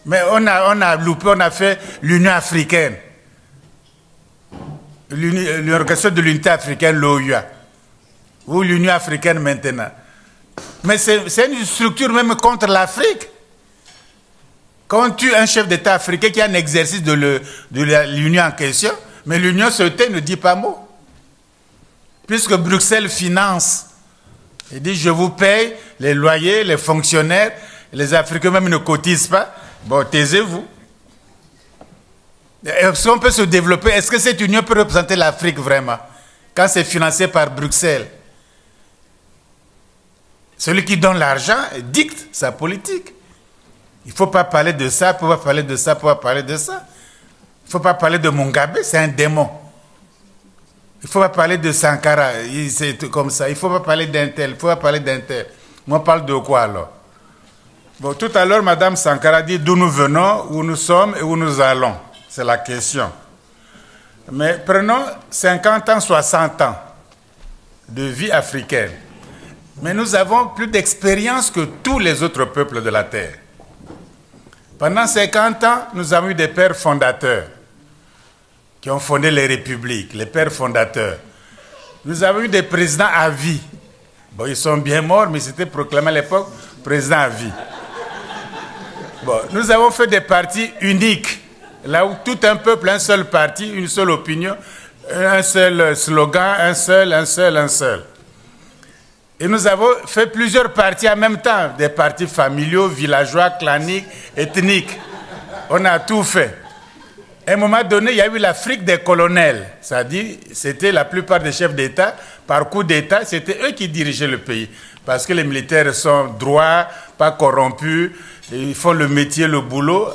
Mais on a loupé, on a fait l'Union africaine. L'Organisation de l'Unité africaine, l'OUA. Ou l'Union africaine maintenant. Mais c'est une structure même contre l'Afrique. Quand on tue un chef d'État africain qui a un exercice de l'Union en question, mais l'Union se tait, ne dit pas mot. Puisque Bruxelles finance. Il dit, je vous paye les loyers, les fonctionnaires, les Africains même ne cotisent pas. Bon, taisez-vous. Est-ce qu'on peut se développer? Est-ce que cette union peut représenter l'Afrique vraiment? Quand c'est financé par Bruxelles. Celui qui donne l'argent dicte sa politique. Il ne faut pas parler de ça, il ne faut pas parler de ça, il ne faut pas parler de ça. Il ne faut pas parler de Mugabe, c'est un démon. Il ne faut pas parler de Sankara, c'est comme ça. Il ne faut pas parler d'un tel, il ne faut pas parler d'un tel. Moi, on parle de quoi alors? Bon, tout à l'heure, Mme Sankara dit d'où nous venons, où nous sommes et où nous allons. C'est la question. Mais prenons 50 ans, 60 ans de vie africaine. Mais nous avons plus d'expérience que tous les autres peuples de la Terre. Pendant 50 ans, nous avons eu des pères fondateurs qui ont fondé les républiques, les pères fondateurs. Nous avons eu des présidents à vie. Bon, ils sont bien morts, mais c'était proclamé à l'époque président à vie. Bon, nous avons fait des partis uniques, là où tout un peuple, un seul parti, une seule opinion, un seul slogan, un seul. Et nous avons fait plusieurs partis en même temps, des partis familiaux, villageois, claniques, ethniques. On a tout fait. À un moment donné, il y a eu l'Afrique des colonels. C'est-à-dire, c'était la plupart des chefs d'État, par coup d'État, c'était eux qui dirigeaient le pays. Parce que les militaires sont droits, pas corrompus, ils font le métier, le boulot,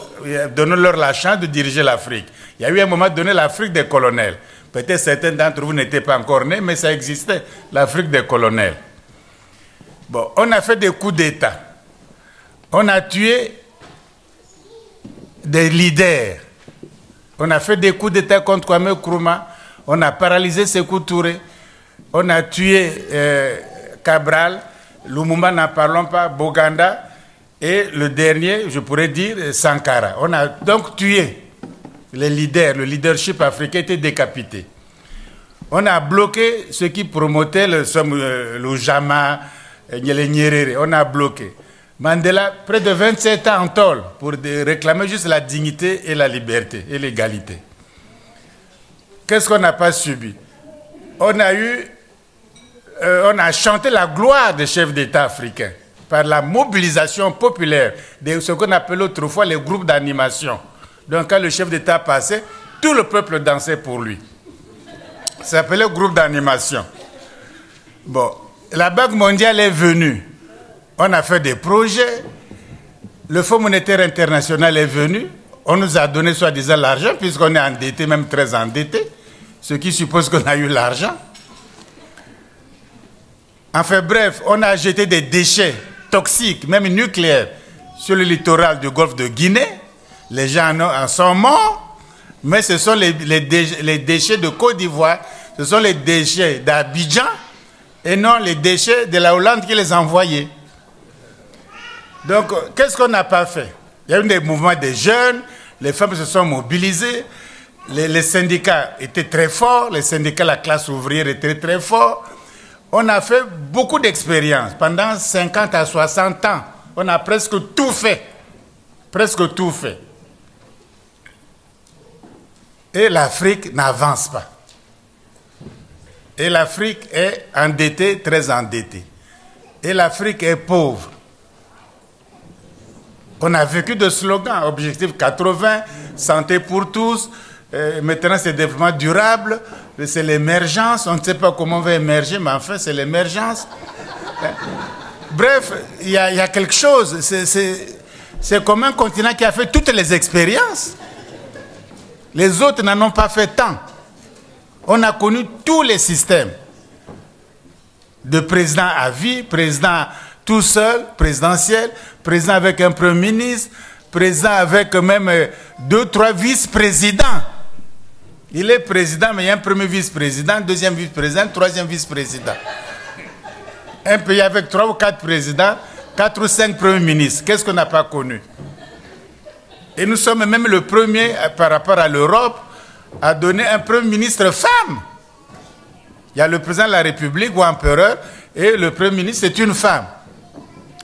donnons-leur la chance de diriger l'Afrique. Il y a eu à un moment donné l'Afrique des colonels. Peut-être certains d'entre vous n'étaient pas encore nés, mais ça existait, l'Afrique des colonels. Bon, on a fait des coups d'État. On a tué des leaders. On a fait des coups d'État contre Kwame Nkrumah. On a paralysé Sékou Touré. On a tué Cabral. Lumumba, n'en parlons pas. Boganda. Et le dernier, je pourrais dire, Sankara. On a donc tué les leaders. Le leadership africain était décapité. On a bloqué ceux qui promotaient le Jama, les Nyerere. On a bloqué. Mandela, près de 27 ans en tôle pour réclamer juste la dignité et la liberté et l'égalité. Qu'est-ce qu'on n'a pas subi? On a chanté la gloire des chefs d'État africains par la mobilisation populaire de ce qu'on appelait autrefois les groupes d'animation. Donc quand le chef d'État passait, tout le peuple dansait pour lui. Ça s'appelait groupe d'animation. Bon, la Banque mondiale est venue. On a fait des projets. Le Fonds monétaire international est venu. On nous a donné soi-disant l'argent, puisqu'on est endetté, même très endetté, ce qui suppose qu'on a eu l'argent. Enfin bref, on a jeté des déchets toxiques, même nucléaires, sur le littoral du golfe de Guinée. Les gens en sont morts, mais ce sont les déchets de Côte d'Ivoire, ce sont les déchets d'Abidjan, et non les déchets de la Hollande qui les envoyaient. Donc, qu'est-ce qu'on n'a pas fait? Il y a eu des mouvements des jeunes, les femmes se sont mobilisées, les syndicats étaient très forts, les syndicats, la classe ouvrière était très fort. On a fait beaucoup d'expériences. Pendant 50 à 60 ans, on a presque tout fait. Presque tout fait. Et l'Afrique n'avance pas. Et l'Afrique est endettée, très endettée. Et l'Afrique est pauvre. On a vécu de slogans, objectif 80, santé pour tous, maintenant c'est développement durable, c'est l'émergence, on ne sait pas comment on va émerger, mais enfin c'est l'émergence. Bref, il y a quelque chose, c'est comme un continent qui a fait toutes les expériences. Les autres n'en ont pas fait tant. On a connu tous les systèmes. De président à vie, président tout seul, présidentiel, président avec un premier ministre, président avec même 2, 3 vice-présidents. Il est président, mais il y a un premier vice-président, deuxième vice-président, troisième vice-président. Un pays avec 3 ou 4 présidents, 4 ou 5 premiers ministres. Qu'est-ce qu'on n'a pas connu? Et nous sommes même le premier, par rapport à l'Europe, à donner un premier ministre femme. Il y a le président de la République ou empereur, et le premier ministre, c'est une femme.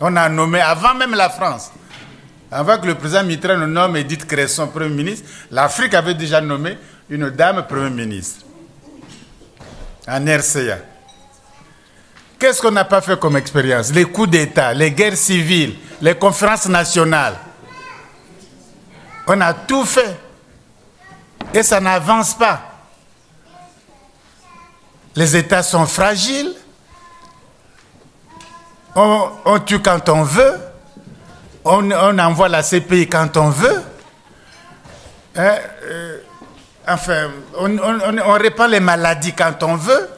On a nommé, avant même la France, avant que le président Mitterrand nous nomme Edith Cresson premier ministre, l'Afrique avait déjà nommé une dame premier ministre. En RCA. Qu'est-ce qu'on n'a pas fait comme expérience? Les coups d'État, les guerres civiles, les conférences nationales. On a tout fait. Et ça n'avance pas. Les États sont fragiles. On tue quand on veut. On envoie la CPI quand on veut. Enfin, on répand les maladies quand on veut.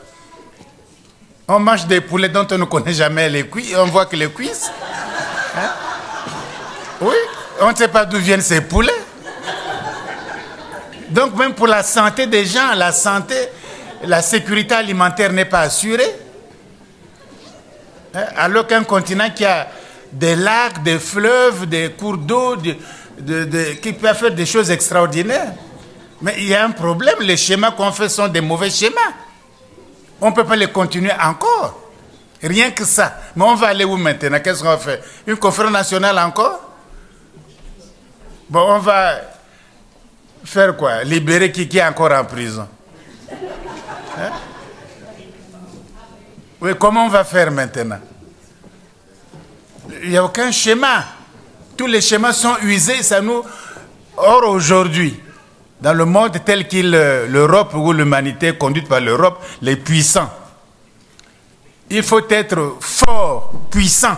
On mange des poulets dont on ne connaît jamais les cuisses. On voit que les cuisses. Hein? Oui, on ne sait pas d'où viennent ces poulets. Donc même pour la santé des gens, la santé, la sécurité alimentaire n'est pas assurée. Hein? Alors qu'un continent qui a des lacs, des fleuves, des cours d'eau, qui peut faire des choses extraordinaires. Mais il y a un problème, les schémas qu'on fait sont des mauvais schémas. On ne peut pas les continuer encore. Rien que ça. Mais on va aller où maintenant? Qu'est-ce qu'on va faire? Une conférence nationale encore? Bon, on va faire quoi? Libérer qui est encore en prison? Hein? Oui, comment on va faire maintenant? Il n'y a aucun schéma. Tous les schémas sont usés, ça nous... Or, aujourd'hui, dans le monde tel qu'il l'Europe ou l'humanité est conduite par l'Europe, les puissants, il faut être fort, puissant.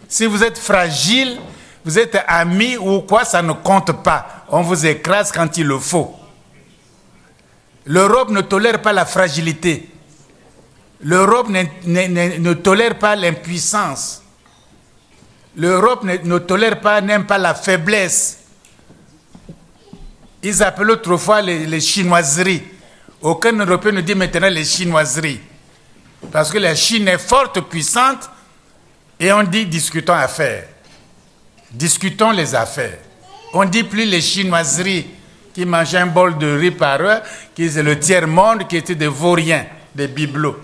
Si vous êtes fragile, vous êtes ami ou quoi, ça ne compte pas. On vous écrase quand il le faut. L'Europe ne tolère pas la fragilité. L'Europe ne tolère pas l'impuissance. L'Europe ne tolère pas, n'aime pas la faiblesse. Ils appellent autrefois les chinoiseries. Aucun Européen ne dit maintenant les chinoiseries. Parce que la Chine est forte, puissante, et on dit discutons affaires. Discutons les affaires. On ne dit plus les chinoiseries qui mangeaient un bol de riz par heure, qui étaient le tiers-monde, qui étaient des vauriens, des bibelots.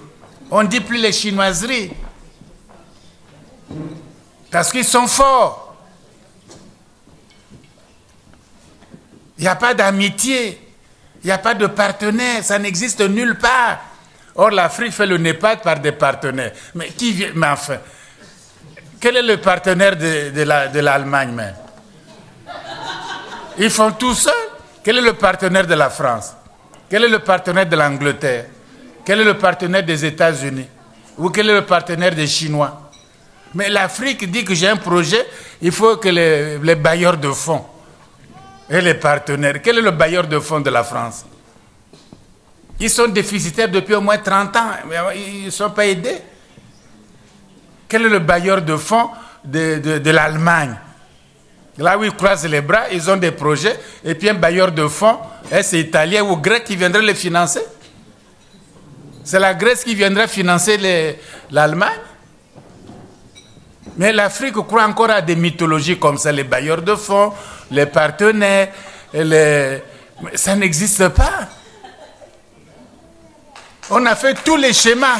On ne dit plus les chinoiseries. Parce qu'ils sont forts. Il n'y a pas d'amitié, il n'y a pas de partenaire, ça n'existe nulle part. Or, l'Afrique fait le NEPAD par des partenaires. Mais qui vient? Mais enfin, quel est le partenaire de l'Allemagne même? Ils font tout seuls. Quel est le partenaire de la France? Quel est le partenaire de l'Angleterre? Quel est le partenaire des États-Unis? Ou quel est le partenaire des Chinois? Mais l'Afrique dit que j'ai un projet, il faut que les bailleurs de fonds et les partenaires. Quel est le bailleur de fonds de la France? Ils sont déficitaires depuis au moins 30 ans. Ils ne sont pas aidés. Quel est le bailleur de fonds de l'Allemagne? Là où ils croisent les bras, ils ont des projets. Et puis un bailleur de fonds, c'est italien ou grec qui viendrait les financer. C'est la Grèce qui viendrait financer l'Allemagne. Mais l'Afrique croit encore à des mythologies comme ça, les bailleurs de fonds, les partenaires, ça n'existe pas. On a fait tous les schémas.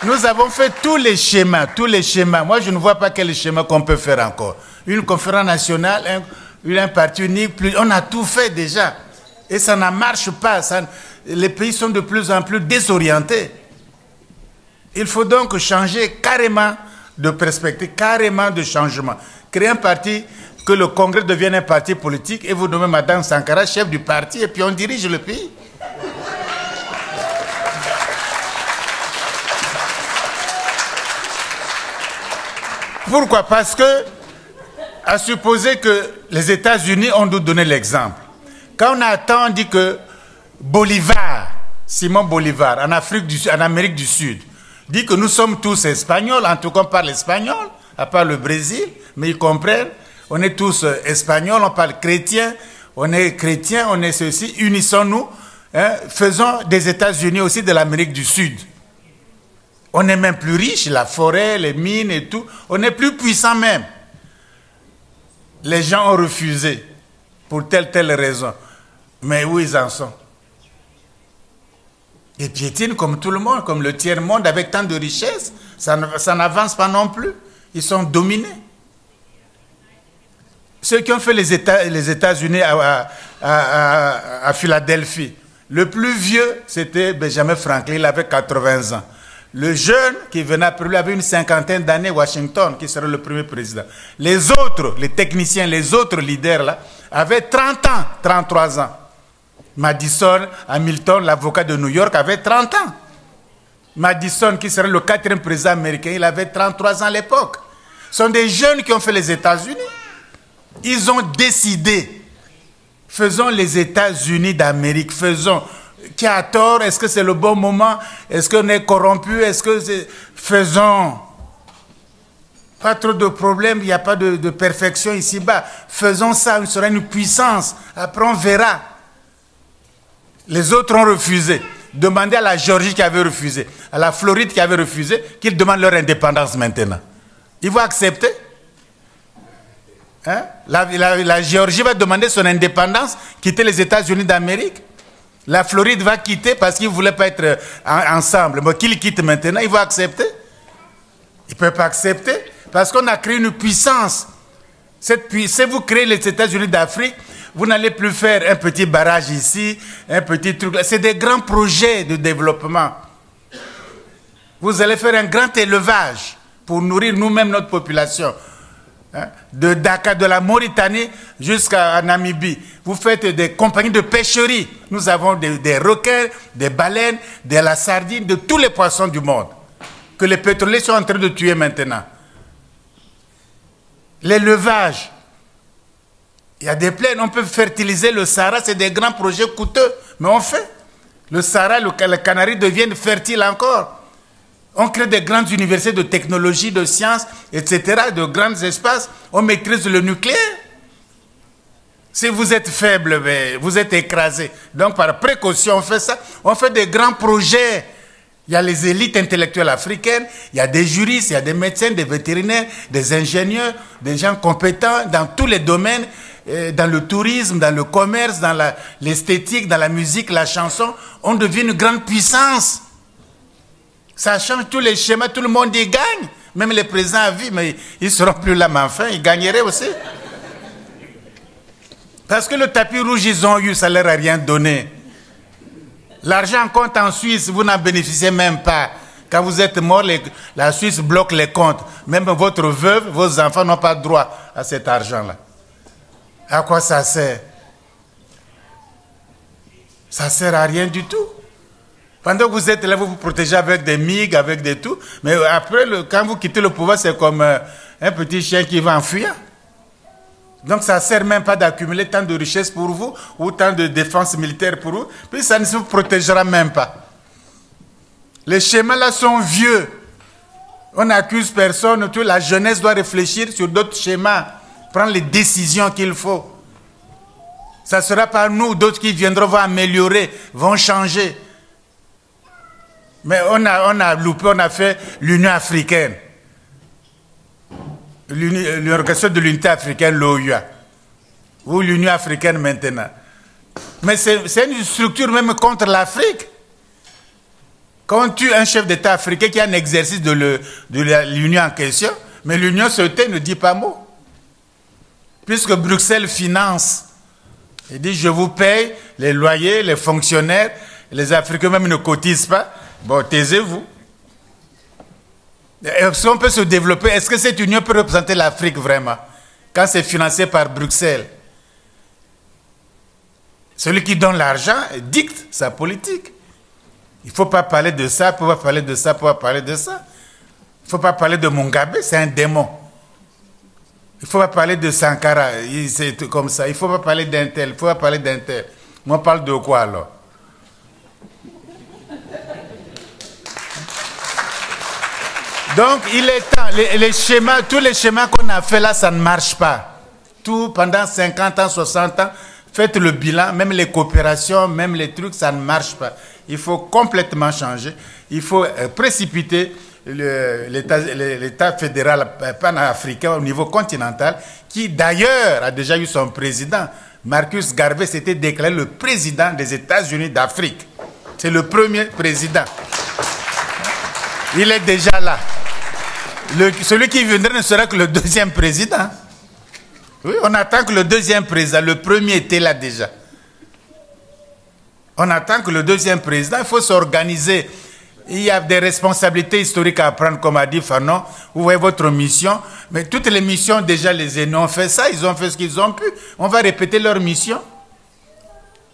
Nous avons fait tous les schémas, tous les schémas. Moi, je ne vois pas quel schéma qu'on peut faire encore. Une conférence nationale, un parti unique, on a tout fait déjà. Et ça ne marche pas. Les pays sont de plus en plus désorientés. Il faut donc changer carrément de perspective, carrément de changement. Créer un parti, que le Congrès devienne un parti politique et vous nommez Mme Sankara chef du parti et puis on dirige le pays. Pourquoi? Parce que, à supposer que les États-Unis ont nous donné l'exemple. Quand on attend, on dit que Bolivar, Simon Bolivar, en Amérique du Sud, dit que nous sommes tous espagnols, en tout cas on parle espagnol, à part le Brésil, mais ils comprennent, on est tous espagnols, on parle chrétien, on est ceci, unissons-nous, hein, faisons des États-Unis aussi de l'Amérique du Sud. On est même plus riche, la forêt, les mines et tout. On est plus puissant même. Les gens ont refusé pour telle raison. Mais où ils en sont? Ils piétinent comme tout le monde, comme le tiers-monde avec tant de richesses. Ça n'avance pas non plus. Ils sont dominés. Ceux qui ont fait les États-Unis à Philadelphie, le plus vieux, c'était Benjamin Franklin, il avait 80 ans. Le jeune qui venait après lui avait une cinquantaine d'années, Washington, qui serait le premier président. Les autres, les techniciens, les autres leaders là, avaient 30 ans, 33 ans. Madison, Hamilton, l'avocat de New York, avait 30 ans. Madison, qui serait le 4e président américain, il avait 33 ans à l'époque. Ce sont des jeunes qui ont fait les États-Unis. Ils ont décidé, faisons les États-Unis d'Amérique, faisons. Qui a tort? Est-ce que c'est le bon moment? Est-ce qu'on est corrompu? Est-ce que c'est... Faisons. Pas trop de problèmes, il n'y a pas de perfection ici-bas. Faisons ça, il sera une puissance. Après, on verra. Les autres ont refusé. Demandez à la Géorgie qui avait refusé, à la Floride qui avait refusé, qu'ils demandent leur indépendance maintenant. Ils vont accepter? Hein? La Géorgie va demander son indépendance, quitter les États-Unis d'Amérique. La Floride va quitter parce qu'ils ne voulaient pas être ensemble. Mais qu'ils quittent maintenant, ils vont accepter? Ils ne peuvent pas accepter parce qu'on a créé une puissance. Si vous créez les États-Unis d'Afrique, vous n'allez plus faire un petit barrage ici, un petit truc là. C'est des grands projets de développement. Vous allez faire un grand élevage pour nourrir nous-mêmes notre population. Hein? De Dakar, de la Mauritanie jusqu'à Namibie. Vous faites des compagnies de pêcherie. Nous avons des requins, des baleines, de la sardine, de tous les poissons du monde. Que les pétroliers sont en train de tuer maintenant. L'élevage. Il y a des plaines, on peut fertiliser le Sahara, c'est des grands projets coûteux, mais on fait. Le Sahara, le Canaries deviennent fertiles encore. On crée des grandes universités de technologie, de sciences, etc., de grands espaces. On maîtrise le nucléaire. Si vous êtes faible, vous êtes écrasé. Donc, par précaution, on fait ça. On fait des grands projets. Il y a les élites intellectuelles africaines, il y a des juristes, il y a des médecins, des vétérinaires, des ingénieurs, des gens compétents dans tous les domaines, dans le tourisme, dans le commerce, dans l'esthétique, dans la musique, la chanson. On devient une grande puissance. Ça change tous les schémas, tout le monde y gagne. Même les présidents à vie, mais ils ne seront plus là, mais enfin, ils gagneraient aussi. Parce que le tapis rouge, ils ont eu, ça ne leur a rien donné. L'argent compte en Suisse, vous n'en bénéficiez même pas. Quand vous êtes mort, la Suisse bloque les comptes. Même votre veuve, vos enfants n'ont pas droit à cet argent-là. À quoi ça sert? Ça ne sert à rien du tout. Pendant que vous êtes là, vous vous protégez avec des MiG, avec des tout. Mais après, quand vous quittez le pouvoir, c'est comme un petit chien qui va en fuyant. Donc ça ne sert même pas d'accumuler tant de richesses pour vous, ou tant de défense militaire pour vous, puis ça ne vous protégera même pas. Les schémas là sont vieux. On n'accuse personne, la jeunesse doit réfléchir sur d'autres schémas, prendre les décisions qu'il faut. Ça ne sera pas nous, d'autres qui viendront, vont améliorer, vont changer. Mais on a loupé, on a fait l'Union africaine. L'Organisation de l'Unité africaine, l'OUA, ou l'Union africaine maintenant. Mais c'est une structure même contre l'Afrique. Quand on tue un chef d'État africain qui a un exercice de l'Union en question, mais l'Union se tait, ne dit pas mot. Puisque Bruxelles finance, il dit je vous paye les loyers, les fonctionnaires, les Africains même ne cotisent pas, bon taisez-vous. Est-ce qu'on peut se développer? Est-ce que cette union peut représenter l'Afrique vraiment? Quand c'est financé par Bruxelles. Celui qui donne l'argent dicte sa politique. Il ne faut pas parler de ça, il ne faut pas parler de ça, il ne faut pas parler de ça. Il ne faut pas parler de Mugabe, c'est un démon. Il ne faut pas parler de Sankara, c'est comme ça. Il ne faut pas parler d'un tel, il ne faut pas parler d'un tel. Moi, on parle de quoi alors? Donc, il est temps, les schémas, tous les schémas qu'on a fait là, ça ne marche pas. Tout pendant 50 ans, 60 ans, faites le bilan, même les coopérations, même les trucs, ça ne marche pas. Il faut complètement changer. Il faut précipiter l'État fédéral panafricain au niveau continental, qui d'ailleurs a déjà eu son président. Marcus Garvey s'était déclaré le président des États-Unis d'Afrique. C'est le premier président. Il est déjà là. Celui qui viendrait ne sera que le deuxième président. Oui, on attend que le deuxième président, le premier était là déjà. On attend que le deuxième président, il faut s'organiser. Il y a des responsabilités historiques à prendre, comme a dit Fanon. Vous voyez votre mission. Mais toutes les missions, déjà, les aînés ont fait ça. Ils ont fait ce qu'ils ont pu. On va répéter leur mission.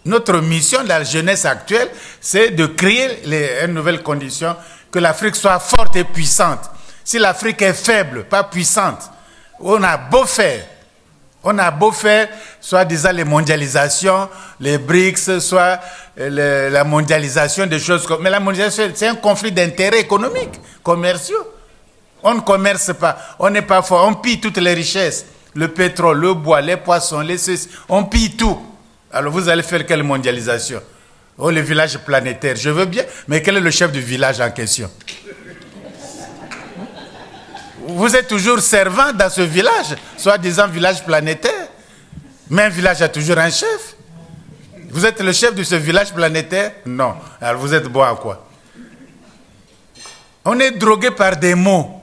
Notre mission de la jeunesse actuelle, c'est de créer une nouvelle condition, que l'Afrique soit forte et puissante. Si l'Afrique est faible, pas puissante, on a beau faire, soit disant les mondialisations, les BRICS, soit la mondialisation des choses comme... Mais la mondialisation, c'est un conflit d'intérêts économiques, commerciaux. On ne commerce pas, on n'est pas fort, on pille toutes les richesses. Le pétrole, le bois, les poissons, les ceci, on pille tout. Alors vous allez faire quelle mondialisation? Oh, le village planétaire, je veux bien, mais quel est le chef du village en question? Vous êtes toujours servant dans ce village, soi-disant village planétaire. Mais un village a toujours un chef. Vous êtes le chef de ce village planétaire? Non. Alors vous êtes bon à quoi? On est drogué par des mots.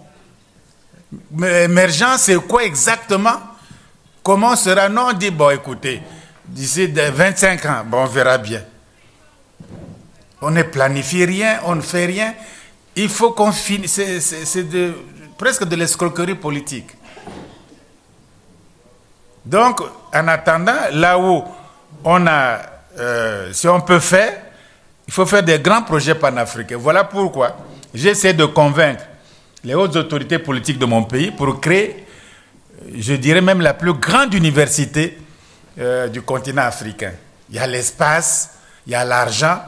Mais émergent, c'est quoi exactement? Comment sera? Non, on dit, bon, écoutez, d'ici 25 ans, bon, on verra bien. On ne planifie rien, on ne fait rien. Il faut qu'on finisse. C'est presque de l'escroquerie politique. Donc, en attendant, là où on a, si on peut faire, il faut faire des grands projets panafricains. Voilà pourquoi j'essaie de convaincre les hautes autorités politiques de mon pays pour créer, je dirais même la plus grande université du continent africain. Il y a l'espace, il y a l'argent,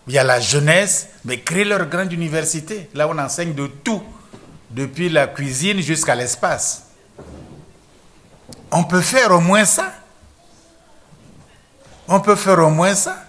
il y a la jeunesse, mais créer leur grande université. Là, on enseigne de tout, depuis la cuisine jusqu'à l'espace. On peut faire au moins ça. On peut faire au moins ça.